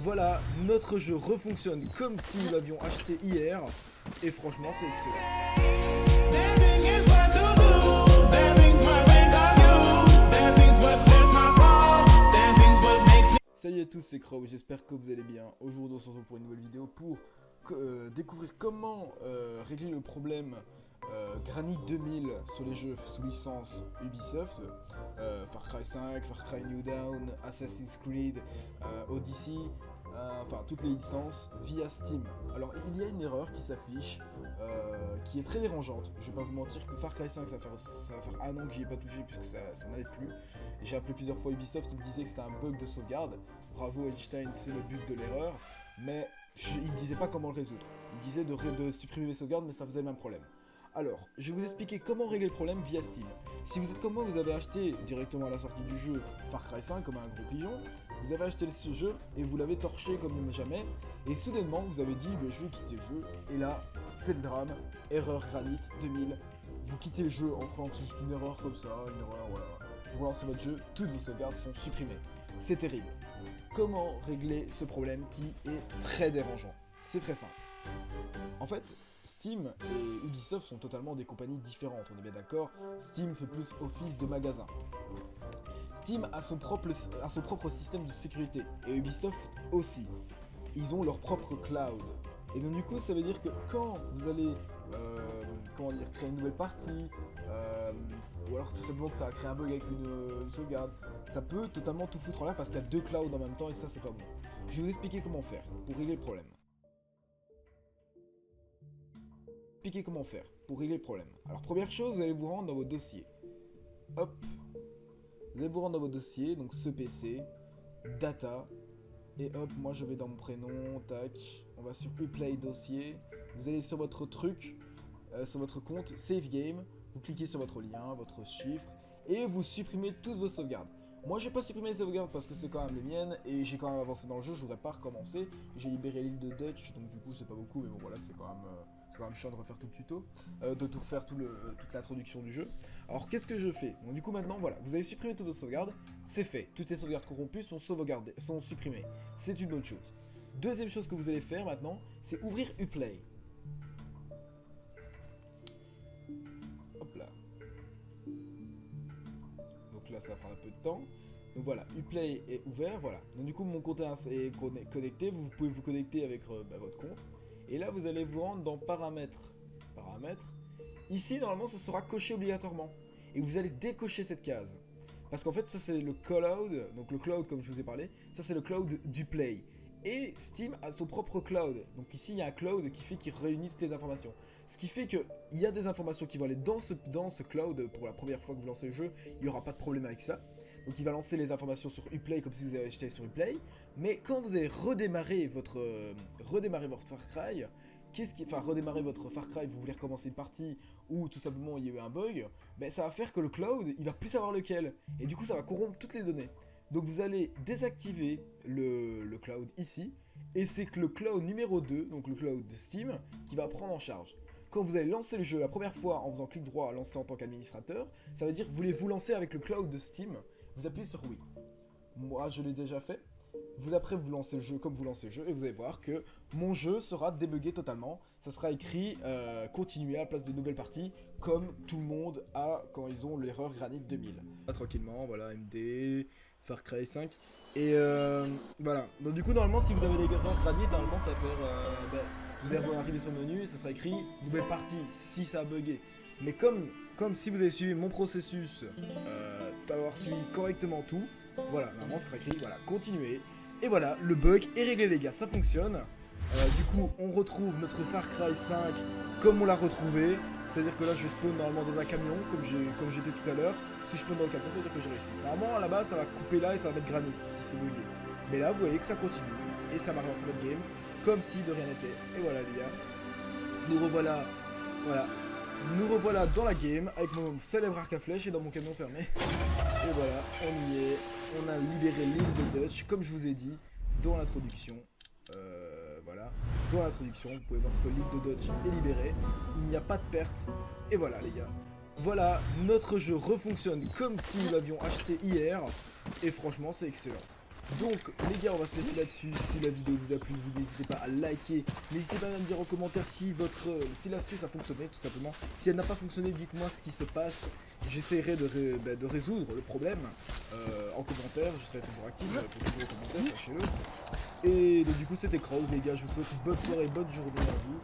Voilà, notre jeu refonctionne comme si nous l'avions acheté hier. Et franchement, c'est excellent. Salut à tous, c'est Crow, j'espère que vous allez bien. Aujourd'hui, on se retrouve pour une nouvelle vidéo pour découvrir comment régler le problème Granit 2000 sur les jeux sous licence Ubisoft. Far Cry 5, Far Cry New Dawn, Assassin's Creed, Odyssey, enfin toutes les licences via Steam. Alors il y a une erreur qui s'affiche, qui est très dérangeante. Je vais pas vous mentir que Far Cry 5 ça va faire un an que j'y ai pas touché puisque ça n'allait plus. J'ai appelé plusieurs fois Ubisoft, ils me disaient que c'était un bug de sauvegarde. Bravo Einstein, c'est le but de l'erreur. Mais ils me disaient pas comment le résoudre. Ils disaient de supprimer les sauvegardes, mais ça faisait le même problème. Alors, je vais vous expliquer comment régler le problème via Steam. Si vous êtes comme moi, vous avez acheté directement à la sortie du jeu Far Cry 5 comme un gros pigeon, vous avez acheté ce jeu et vous l'avez torché comme jamais, et soudainement vous avez dit je vais quitter le jeu, et là c'est le drame, erreur Granit 2000, vous quittez le jeu en croyant que c'est juste une erreur comme ça, une erreur, voilà. Vous lancez votre jeu, toutes vos sauvegardes sont supprimées. C'est terrible. Comment régler ce problème qui est très dérangeant? C'est très simple. En fait, Steam et Ubisoft sont totalement des compagnies différentes, on est bien d'accord. Steam fait plus office de magasin. Steam a son propre système de sécurité, et Ubisoft aussi. Ils ont leur propre cloud. Et donc du coup, ça veut dire que quand vous allez créer une nouvelle partie, ou alors tout simplement que ça va créer un bug avec une sauvegarde, ça peut totalement tout foutre en l'air parce qu'il y a deux clouds en même temps, et ça c'est pas bon. Je vais vous expliquer comment faire pour régler le problème. Alors première chose, vous allez vous rendre dans votre dossier. Hop. Vous allez vous rendre dans votre dossier, donc ce PC, data, et hop, moi je vais dans mon prénom, tac, on va sur Uplay dossier, vous allez sur votre truc, sur votre compte, save game, vous cliquez sur votre lien, votre chiffre, et vous supprimez toutes vos sauvegardes. Moi j'ai pas supprimé les sauvegardes parce que c'est quand même les miennes, et j'ai quand même avancé dans le jeu, je voudrais pas recommencer, j'ai libéré l'île de Dutch, donc du coup c'est pas beaucoup, mais bon voilà, c'est quand même chiant de refaire tout le tuto, de tout refaire toute l'introduction du jeu. Alors qu'est-ce que je fais? Donc du coup maintenant voilà, vous avez supprimé toutes vos sauvegardes, c'est fait. Toutes les sauvegardes corrompues sont supprimées. C'est une bonne chose. Deuxième chose que vous allez faire maintenant, c'est ouvrir Uplay. Hop là. Donc là ça va prendre un peu de temps. Donc voilà, Uplay est ouvert, voilà. Donc du coup mon compte est connecté, vous pouvez vous connecter avec votre compte. Et là, vous allez vous rendre dans Paramètres. Ici, normalement, ça sera coché obligatoirement. Et vous allez décocher cette case. Parce qu'en fait, ça, c'est le cloud. Donc, le cloud, comme je vous ai parlé, ça, c'est le cloud du Play. Et Steam a son propre cloud. Donc, ici, il y a un cloud qui réunit toutes les informations. Ce qui fait qu'il y a des informations qui vont aller dans ce cloud pour la première fois que vous lancez le jeu. Il n'y aura pas de problème avec ça. Donc, il va lancer les informations sur Uplay comme si vous avez acheté sur Uplay. Mais quand vous allez redémarrer votre Far Cry, redémarrer votre Far Cry, vous voulez recommencer une partie ou tout simplement il y a eu un bug, ben ça va faire que le cloud, il va plus savoir lequel. Et du coup, ça va corrompre toutes les données. Donc vous allez désactiver le cloud ici, et c'est que le cloud numéro 2, donc le cloud de Steam, qui va prendre en charge. Quand vous allez lancer le jeu la première fois en faisant clic droit, lancer en tant qu'administrateur, ça veut dire que voulez-vous lancer avec le cloud de Steam, vous appuyez sur oui. Moi, je l'ai déjà fait. Après, vous lancez le jeu comme vous lancez le jeu, et vous allez voir que mon jeu sera débugué totalement. Ça sera écrit continuer à la place de nouvelle partie, comme tout le monde a quand ils ont l'erreur Granit 2000. Là, tranquillement, voilà, MD, Far Cry 5. Et voilà. Donc du coup, normalement, si vous avez l'erreur Granit, normalement, ça va faire... vous allez arriver sur le menu, et ça sera écrit nouvelle partie, si ça a bugué. Mais comme si vous avez suivi mon processus, d'avoir suivi correctement tout, voilà, normalement ça sera écrit, voilà, continuer. Et voilà, le bug est réglé les gars, ça fonctionne. Du coup, on retrouve notre Far Cry 5 comme on l'a retrouvé. C'est-à-dire que là, je vais spawn normalement dans un camion, comme j'étais tout à l'heure. Si je spawn dans le camion, ça veut dire que j'ai réussi. Normalement, à la base, ça va couper là et ça va mettre Granit si c'est bugué. Mais là, vous voyez que ça continue. Et ça va relancer votre game, comme si de rien n'était. Et voilà les gars. Nous revoilà, voilà. Nous revoilà dans la game avec mon célèbre arc à flèche et dans mon camion fermé. Et voilà, on y est. On a libéré l'île de Dutch, comme je vous ai dit dans l'introduction. Voilà, dans l'introduction, vous pouvez voir que l'île de Dutch est libérée. Il n'y a pas de perte. Et voilà les gars. Voilà, notre jeu refonctionne comme si nous l'avions acheté hier. Et franchement, c'est excellent. Donc les gars, on va se laisser là-dessus. Si la vidéo vous a plu, vous n'hésitez pas à liker. N'hésitez pas à me dire en commentaire si si l'astuce a fonctionné, tout simplement. Si elle n'a pas fonctionné, dites-moi ce qui se passe. J'essaierai de résoudre le problème en commentaire. Je serai toujours actif, je réponds toujours aux commentaires, sachez-le. Et donc du coup c'était Kraus les gars, je vous souhaite une bonne soirée, bonne journée à vous.